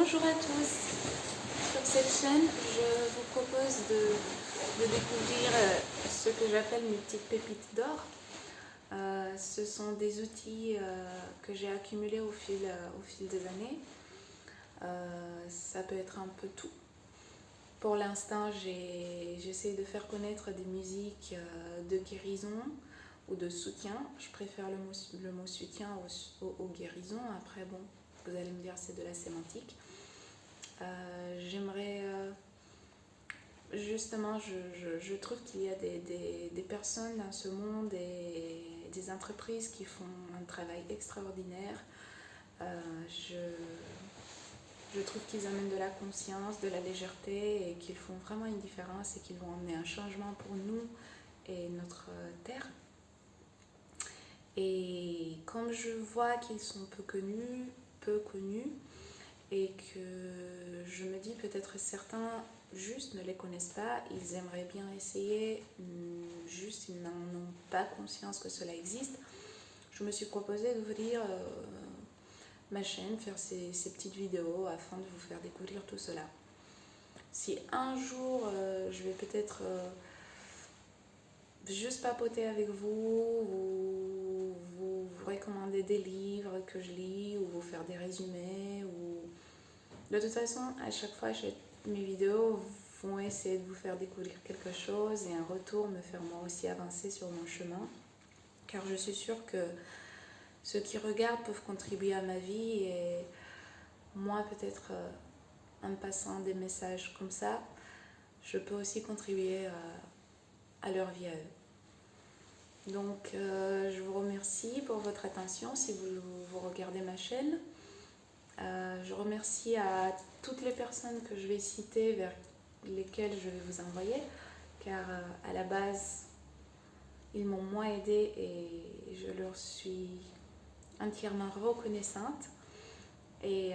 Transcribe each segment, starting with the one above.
Bonjour à tous. Sur cette chaîne, je vous propose de découvrir ce que j'appelle mes petites pépites d'or. Ce sont des outils que j'ai accumulés au fil des années. Ça peut être un peu tout. Pour l'instant, j'essaie de faire connaître des musiques de guérison ou de soutien. Je préfère le mot soutien au guérison. Après, bon, vous allez me dire c'est de la sémantique. J'aimerais justement, je trouve qu'il y a des personnes dans ce monde et des entreprises qui font un travail extraordinaire. Je trouve qu'ils amènent de la conscience, de la légèreté et qu'ils font vraiment une différence et qu'ils vont emmener un changement pour nous et notre terre. Et comme je vois qu'ils sont peu connus, et que je me dis peut-être certains juste ne les connaissent pas, ils aimeraient bien essayer, juste ils n'en ont pas conscience que cela existe. Je me suis proposé d'ouvrir ma chaîne, faire ces petites vidéos afin de vous faire découvrir tout cela. Si un jour je vais peut-être juste papoter avec vous, vous recommander des livres que je lis ou vous faire des résumés ou... De toute façon, à chaque fois, mes vidéos vont essayer de vous faire découvrir quelque chose et un retour me faire moi aussi avancer sur mon chemin. Car je suis sûre que ceux qui regardent peuvent contribuer à ma vie et moi peut-être en me passant des messages comme ça, je peux aussi contribuer à leur vie à eux. Donc je vous remercie pour votre attention si vous regardez ma chaîne. Je remercie à toutes les personnes que je vais citer vers lesquelles je vais vous envoyer car à la base ils m'ont moins aidé et je leur suis entièrement reconnaissante et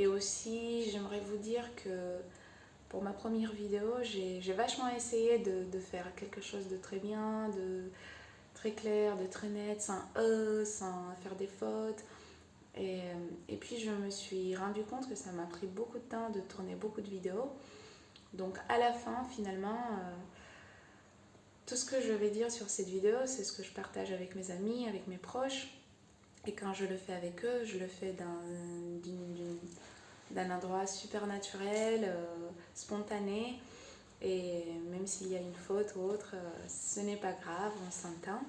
aussi j'aimerais vous dire que pour ma première vidéo j'ai vachement essayé de faire quelque chose de très bien, de très clair, de très net, sans sans faire des fautes. Et puis je me suis rendu compte que ça m'a pris beaucoup de temps de tourner beaucoup de vidéos. Donc à la fin, finalement, tout ce que je vais dire sur cette vidéo, c'est ce que je partage avec mes amis, avec mes proches. Et quand je le fais avec eux, je le fais d'un endroit super naturel, spontané. Et même s'il y a une faute ou autre, ce n'est pas grave, on s'entend.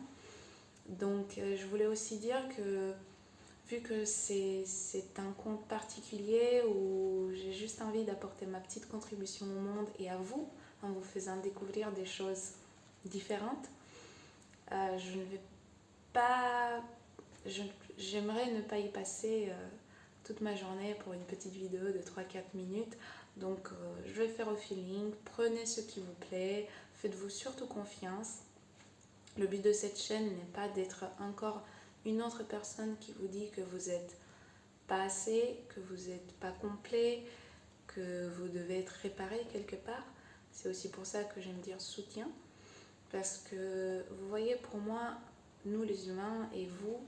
Donc je voulais aussi dire que vu que c'est un compte particulier où j'ai juste envie d'apporter ma petite contribution au monde et à vous, en vous faisant découvrir des choses différentes, je ne vais pas... J'aimerais ne pas y passer toute ma journée pour une petite vidéo de 3-4 minutes. Donc je vais faire au feeling, prenez ce qui vous plaît, faites-vous surtout confiance. Le but de cette chaîne n'est pas d'être encore une autre personne qui vous dit que vous n'êtes pas assez, que vous n'êtes pas complet, que vous devez être réparé quelque part. C'est aussi pour ça que j'aime dire soutien. Parce que vous voyez, pour moi, nous les humains et vous,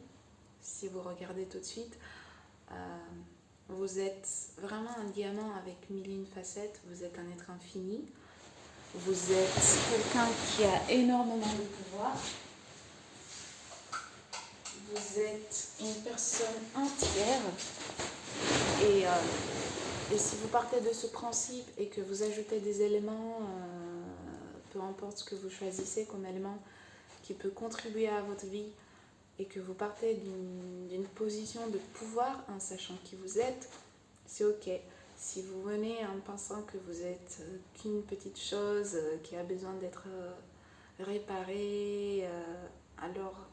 si vous regardez tout de suite, vous êtes vraiment un diamant avec mille et une facettes, vous êtes un être infini, vous êtes quelqu'un qui a énormément de pouvoir. Vous êtes une personne entière et si vous partez de ce principe et que vous ajoutez des éléments, peu importe ce que vous choisissez comme élément qui peut contribuer à votre vie et que vous partez d'une position de pouvoir en sachant qui vous êtes, c'est ok. Si vous venez en pensant que vous êtes qu'une petite chose qui a besoin d'être réparée, alors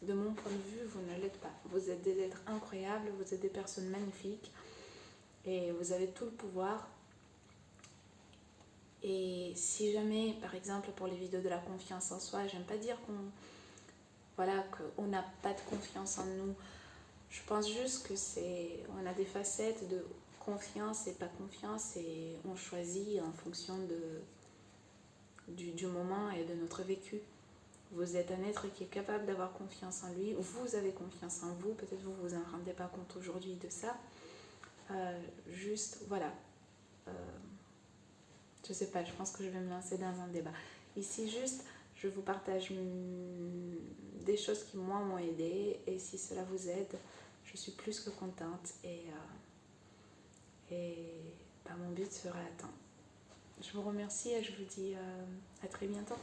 de mon point de vue, vous ne l'êtes pas. Vous êtes des êtres incroyables, vous êtes des personnes magnifiques et vous avez tout le pouvoir. Et si jamais, par exemple, pour les vidéos de la confiance en soi, j'aime pas dire qu'on n'a pas de confiance en nous. Je pense juste que on a des facettes de confiance et pas confiance et on choisit en fonction du moment et de notre vécu. Vous êtes un être qui est capable d'avoir confiance en lui, vous avez confiance en vous, peut-être vous ne vous en rendez pas compte aujourd'hui de ça, Juste, voilà. Je sais pas, je pense que je vais me lancer dans un débat. Ici, juste, je vous partage des choses qui, moi, m'ont aidé. Et si cela vous aide, je suis plus que contente. Mon but sera atteint. Je vous remercie et je vous dis à très bientôt.